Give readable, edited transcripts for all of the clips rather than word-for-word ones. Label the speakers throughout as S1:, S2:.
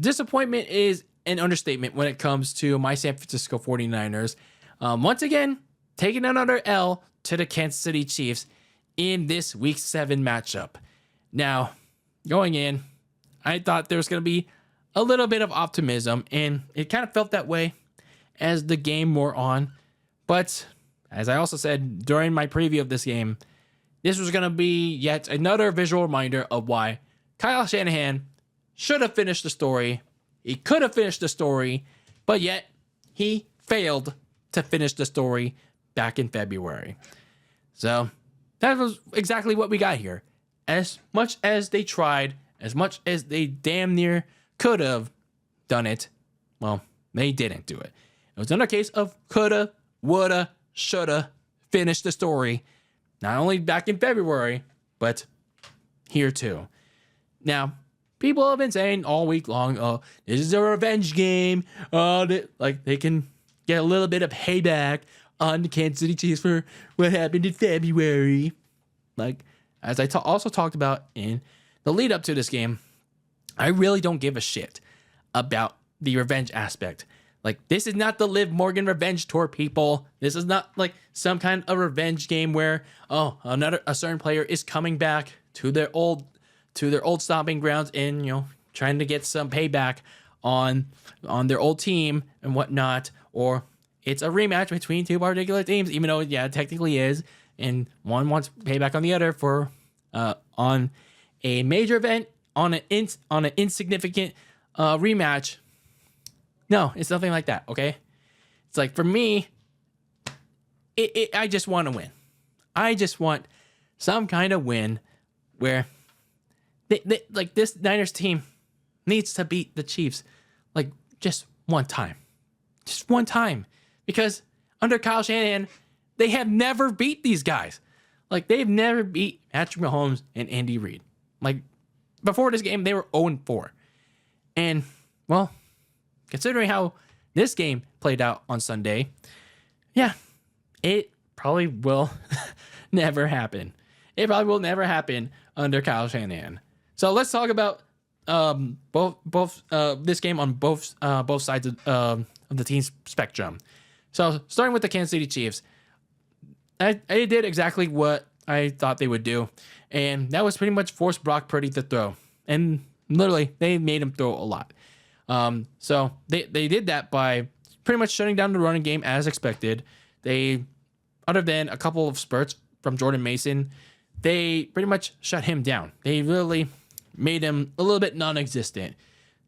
S1: disappointment is an understatement when it comes to my San Francisco 49ers. Once again, taking another L to the Kansas City Chiefs in this Week 7 matchup. Now, going in, I thought there was going to be a little bit of optimism, and it kind of felt that way as the game wore on. But as I also said during my preview of this game, this was going to be yet another visual reminder of why Kyle Shanahan should have finished the story. He could have finished the story, but yet he failed to finish the story back in February. So that was exactly what we got here. As much as they tried, as much as they damn near could have done it, well, they didn't do it. It was another case of coulda, woulda, shoulda finished the story, not only back in February, but here too. Now, people have been saying all week long, oh, this is a revenge game. Oh, they can get a little bit of payback on the Kansas City Chiefs for what happened in February. Like, as I also talked about in the lead up to this game, I really don't give a shit about the revenge aspect. Like, this is not the Liv Morgan revenge tour, people. This is not like some kind of revenge game where, oh, a certain player is coming back to their old stomping grounds and, trying to get some payback on their old team and whatnot, or it's a rematch between two particular teams, even though, yeah, it technically is, and one wants payback on the other for on a major event, on an insignificant rematch. No, it's nothing like that, okay? It's like, for me, I just want to win. I just want some kind of win where like this Niners team needs to beat the Chiefs like just one time. Just one time. Because under Kyle Shanahan, they have never beat these guys. Like, they've never beat Patrick Mahomes and Andy Reid. Like, before this game, they were 0-4. And, well, considering how this game played out on Sunday, yeah, it probably will never happen. It probably will never happen under Kyle Shanahan. So let's talk about both this game on both sides of the team's spectrum. So starting with the Kansas City Chiefs, I did exactly what I thought they would do, and that was pretty much force Brock Purdy to throw. And literally, they made him throw a lot. So they did that by pretty much shutting down the running game as expected. They, other than a couple of spurts from Jordan Mason, they pretty much shut him down. They really made him a little bit non-existent.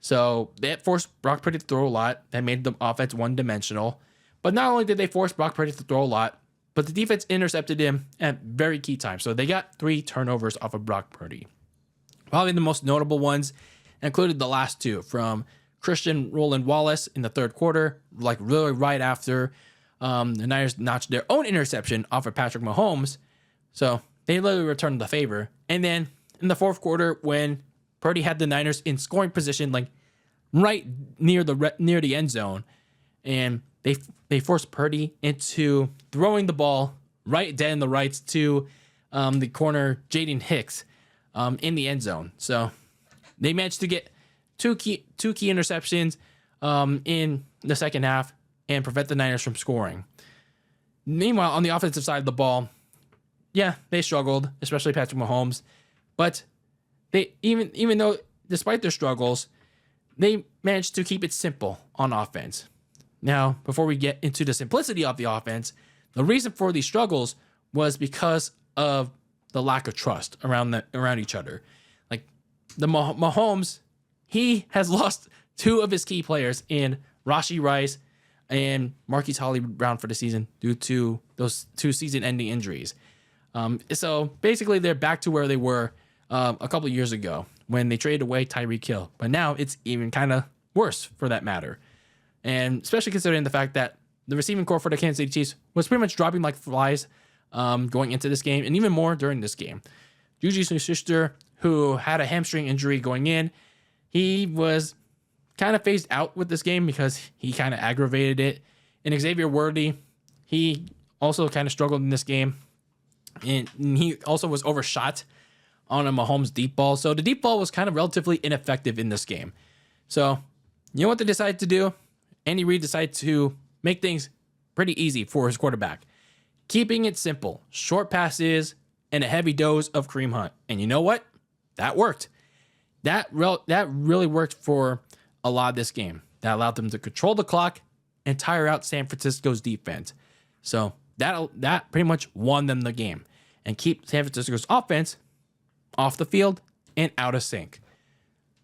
S1: So that forced Brock Purdy to throw a lot. That made the offense one-dimensional. But not only did they force Brock Purdy to throw a lot, but the defense intercepted him at very key times. So they got 3 turnovers off of Brock Purdy. Probably the most notable ones included the last 2 from Christian Roland Wallace in the third quarter, like really right after the Niners notched their own interception off of Patrick Mahomes. So they literally returned the favor. And then in the fourth quarter, when Purdy had the Niners in scoring position, like right near the end zone, and they forced Purdy into throwing the ball right dead in the rights to the corner Jaden Hicks in the end zone. So they managed to get two key interceptions in the second half and prevent the Niners from scoring. Meanwhile, on the offensive side of the ball, yeah, they struggled, especially Patrick Mahomes. But they even though despite their struggles, they managed to keep it simple on offense. Now, before we get into the simplicity of the offense, the reason for these struggles was because of the lack of trust around each other. Like the Mahomes, he has lost 2 of his key players in Rashee Rice and Marquise Holly Brown for the season due to those 2 season-ending injuries. So basically, they're back to where they were a couple of years ago when they traded away Tyreek Hill. But now it's even kind of worse for that matter. And especially considering the fact that the receiving core for the Kansas City Chiefs was pretty much dropping like flies going into this game, and even more during this game. Juju Smith-Schuster, who had a hamstring injury going in, he was kind of phased out with this game because he kind of aggravated it. And Xavier Worthy, he also kind of struggled in this game. And he also was overshot on a Mahomes deep ball. So the deep ball was kind of relatively ineffective in this game. So, you know what they decided to do? Andy Reid decided to make things pretty easy for his quarterback, keeping it simple, short passes, and a heavy dose of Kareem Hunt. And you know what? That worked. That really worked for a lot of this game. That allowed them to control the clock and tire out San Francisco's defense. So that pretty much won them the game and keep San Francisco's offense off the field and out of sync.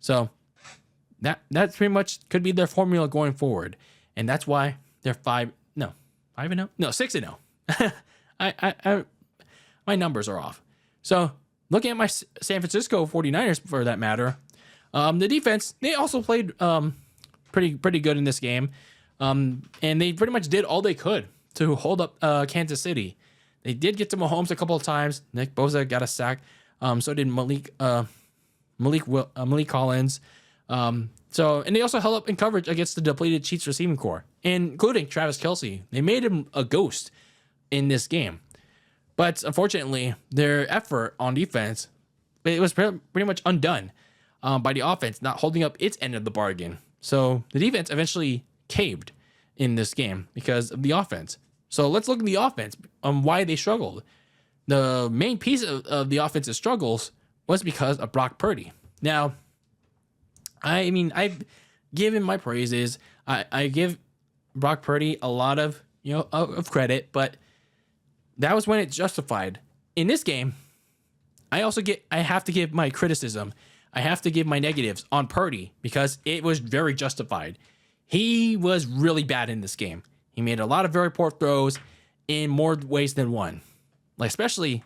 S1: So that pretty much could be their formula going forward, and that's why they're 5-0. No, 6-0. I my numbers are off. So looking at my San Francisco 49ers for that matter, the defense, they also played pretty good in this game, and they pretty much did all they could to hold up Kansas City. They did get to Mahomes a couple of times. Nick Bosa got a sack. So did Malik Collins. And they also held up in coverage against the depleted Chiefs receiving core, including Travis Kelce. They made him a ghost in this game. But unfortunately, their effort on defense, it was pretty much undone by the offense not holding up its end of the bargain. So the defense eventually caved in this game because of the offense. So let's look at the offense on why they struggled. The main piece of the offensive struggles was because of Brock Purdy. Now, I mean, I've given my praises. I give Brock Purdy a lot of credit, but that was when it's justified. In this game, I have to give my criticism. I have to give my negatives on Purdy because it was very justified. He was really bad in this game. He made a lot of very poor throws in more ways than one. Like, especially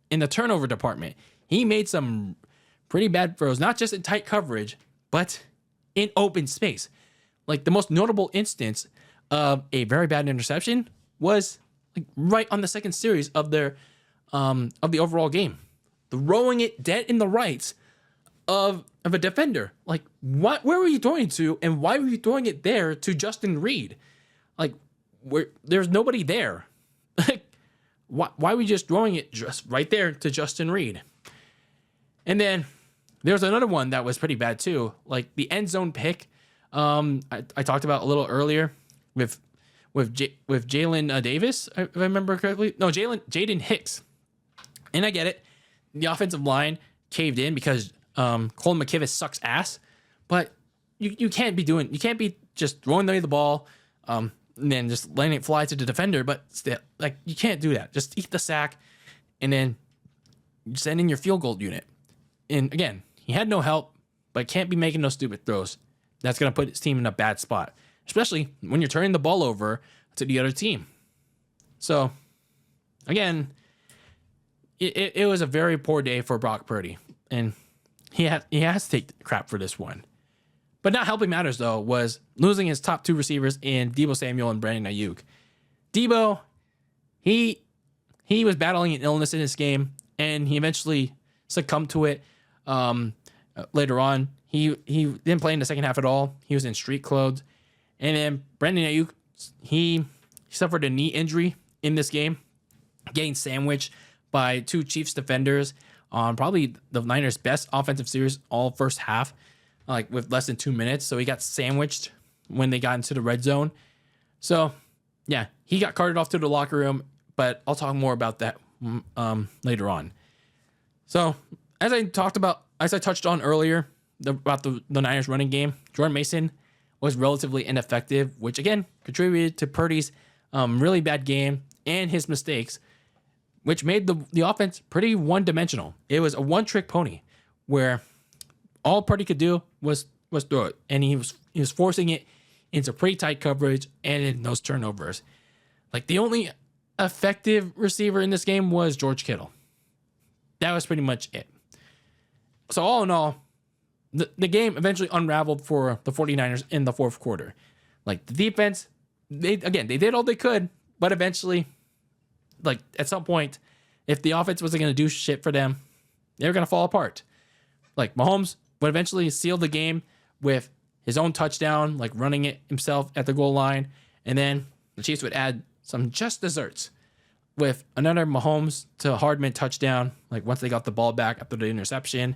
S1: in the turnover department. He made some pretty bad throws, not just in tight coverage, but in open space. Like, the most notable instance of a very bad interception was like right on the second series of the overall game. Throwing it dead in the rights of a defender. Like, where were you throwing it to, and why were you throwing it there to Justin Reed? Like, there's nobody there. Like, why were you just throwing it just right there to Justin Reed? And then there's another one that was pretty bad too, like the end zone pick. I talked about a little earlier with Jalen Davis, if I remember correctly. No, Jaden Hicks. And I get it. The offensive line caved in because Colin McKivitz sucks ass. But you can't be just throwing away the ball and then just letting it fly to the defender. But still, like, you can't do that. Just eat the sack and then send in your field goal unit. And again, he had no help, but can't be making no stupid throws. That's going to put his team in a bad spot, especially when you're turning the ball over to the other team. So, again, it was a very poor day for Brock Purdy, and he has to take the crap for this one. But not helping matters, though, was losing his top two receivers in Deebo Samuel and Brandon Ayuk. Deebo, he was battling an illness in this game, and he eventually succumbed to it. Later on, he didn't play in the second half at all. He was in street clothes. And then Brandon Ayuk, he suffered a knee injury in this game, getting sandwiched by two Chiefs defenders on probably the Niners' best offensive series all first half, like with less than 2 minutes. So he got sandwiched when they got into the red zone. So yeah, he got carted off to the locker room, but I'll talk more about that later on. So as I touched on earlier about the Niners running game, Jordan Mason was relatively ineffective, which again contributed to Purdy's really bad game and his mistakes, which made the offense pretty one-dimensional. It was a one-trick pony where all Purdy could do was throw it, and he was forcing it into pretty tight coverage and in those turnovers. Like, the only effective receiver in this game was George Kittle. That was pretty much it. So all in all, the game eventually unraveled for the 49ers in the fourth quarter. Like, the defense, they did all they could, but eventually, like, at some point, if the offense wasn't going to do shit for them, they were going to fall apart. Like, Mahomes would eventually seal the game with his own touchdown, like running it himself at the goal line, and then the Chiefs would add some just desserts with another Mahomes to Hardman touchdown, like once they got the ball back after the interception.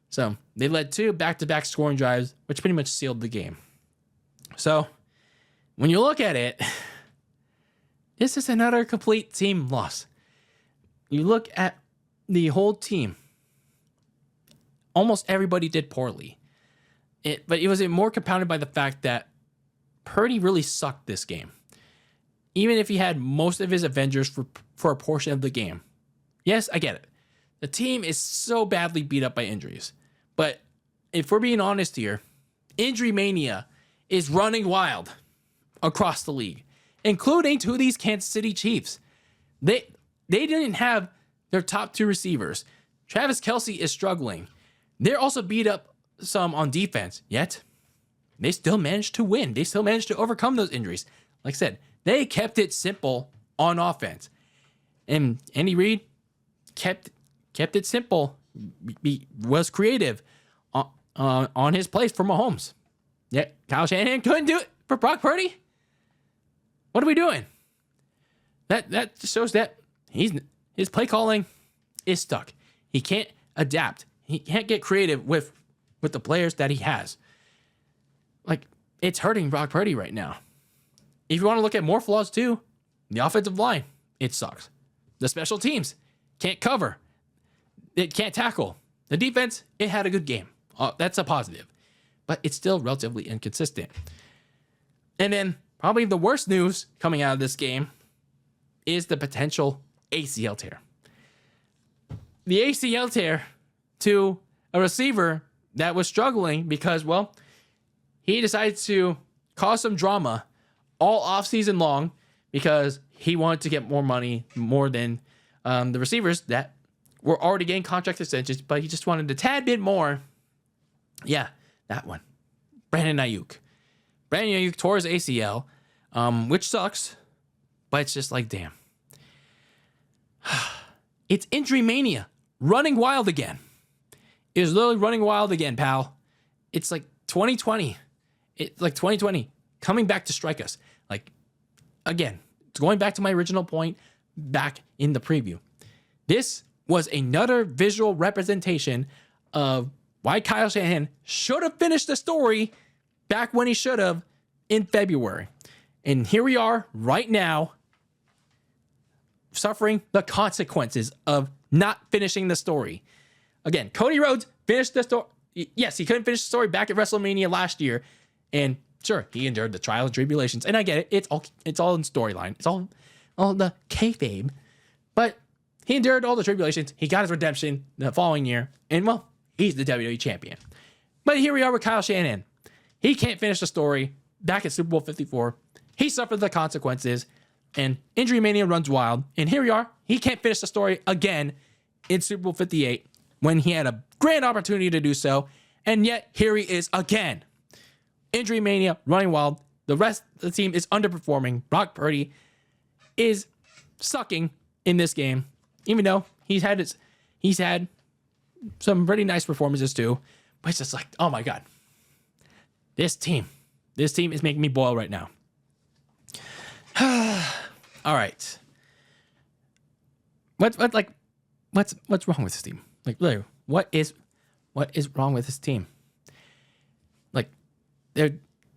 S1: So they led 2 back-to-back scoring drives, which pretty much sealed the game. So when you look at it, this is another complete team loss. You look at the whole team. Almost everybody did poorly. But it was more compounded by the fact that Purdy really sucked this game. Even if he had most of his Avengers for a portion of the game. Yes, I get it. The team is so badly beat up by injuries. But if we're being honest here, injury mania is running wild across the league, including to these Kansas City Chiefs. They didn't have their top 2 receivers. Travis Kelce is struggling. They're also beat up some on defense, yet they still managed to win. They still managed to overcome those injuries. Like I said, they kept it simple on offense. And Andy Reid kept it simple, was creative on his plays for Mahomes. Yeah, Kyle Shanahan couldn't do it for Brock Purdy. What are we doing? That just shows that his play calling is stuck. He can't adapt. He can't get creative with the players that he has. Like, it's hurting Brock Purdy right now. If you want to look at more flaws too, the offensive line, it sucks. The special teams can't cover. It can't tackle. The defense, it had a good game. That's a positive. But it's still relatively inconsistent. And then probably the worst news coming out of this game is the potential ACL tear. The ACL tear to a receiver that was struggling because, well, he decided to cause some drama all offseason long because he wanted to get more money, more than the receivers that were already getting contract extensions, but he just wanted a tad bit more. Yeah, that one. Brandon Ayuk. Brandon Ayuk tore his ACL, which sucks, but it's just like, damn. It's injury mania, running wild again. It is literally running wild again, pal. It's like 2020. It's like 2020 coming back to strike us. Like, again, it's going back to my original point back in the preview. This was another visual representation of why Kyle Shanahan should have finished the story back when he should have in February. And here we are right now suffering the consequences of not finishing the story. Again, Cody Rhodes finished the story. Yes, he couldn't finish the story back at WrestleMania last year. And sure, he endured the trial and tribulations. And I get it. It's all in storyline. It's all the kayfabe. But he endured all the tribulations. He got his redemption the following year. And, well, he's the WWE champion. But here we are with Kyle Shanahan. He can't finish the story back at Super Bowl 54. He suffered the consequences. And injury mania runs wild. And here we are. He can't finish the story again in Super Bowl 58 when he had a grand opportunity to do so. And yet, here he is again. Injury mania running wild. The rest of the team is underperforming. Brock Purdy is sucking in this game, even though he's had some pretty nice performances too. But it's just like, oh my God. This team is making me boil right now. All right. What's wrong with this team? Like, literally, what is wrong with this team? Like,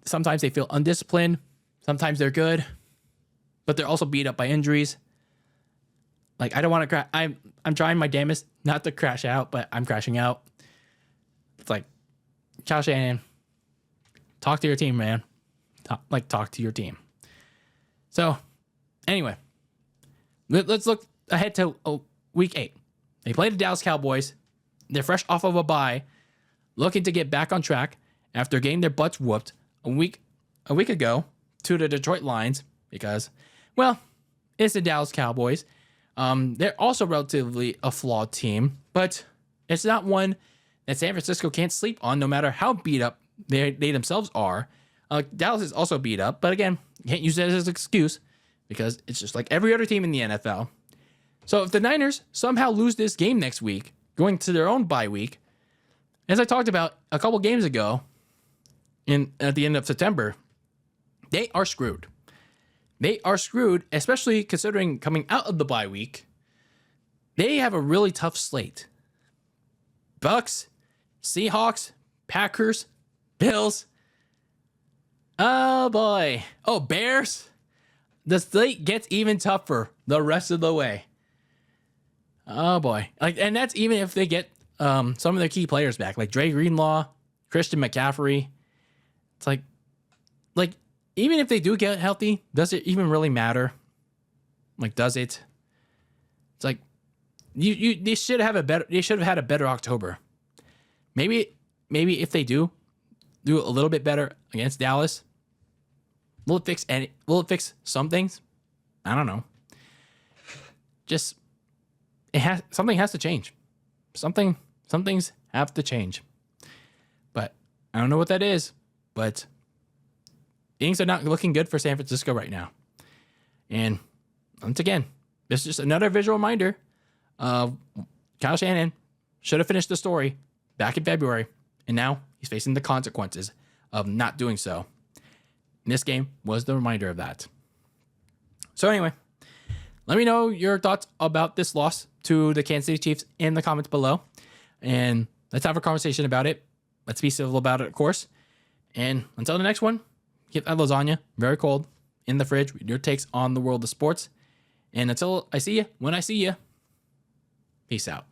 S1: sometimes they feel undisciplined, sometimes they're good, but they're also beat up by injuries. Like, I don't want to crash. I'm trying my damnedest not to crash out, but I'm crashing out. It's like, Kyle Shanahan, talk to your team, man. Talk to your team. So, anyway, let's look ahead to week 8. They played the Dallas Cowboys. They're fresh off of a bye, looking to get back on track after getting their butts whooped a week ago to the Detroit Lions because, well, it's the Dallas Cowboys. They're also relatively a flawed team, but it's not one that San Francisco can't sleep on no matter how beat up they themselves are. Dallas is also beat up, but again, you can't use that as an excuse because it's just like every other team in the NFL. So if the Niners somehow lose this game next week, going to their own bye week, as I talked about a couple games ago at the end of September, they are screwed. They are screwed, especially considering coming out of the bye week, they have a really tough slate. Bucks Seahawks, Packers, Bills. Oh boy. Oh, Bears. The slate gets even tougher the rest of the way. Oh boy. Like, and that's even if they get some of their key players back, like Dre Greenlaw, Christian McCaffrey. It's like even if they do get healthy, does it even really matter? Like, does it? It's like they should have had a better October. Maybe if they do a little bit better against Dallas, will it fix some things? I don't know. Just something has to change. Some things have to change. But I don't know what that is. But things are not looking good for San Francisco right now. And once again, this is just another visual reminder of Kyle Shanahan should have finished the story back in February, and now he's facing the consequences of not doing so. And this game was the reminder of that. So anyway, let me know your thoughts about this loss to the Kansas City Chiefs in the comments below, and let's have a conversation about it. Let's be civil about it, of course. And until the next one, keep that lasagna very cold in the fridge with your takes on the world of sports. And until I see you, when I see you, peace out.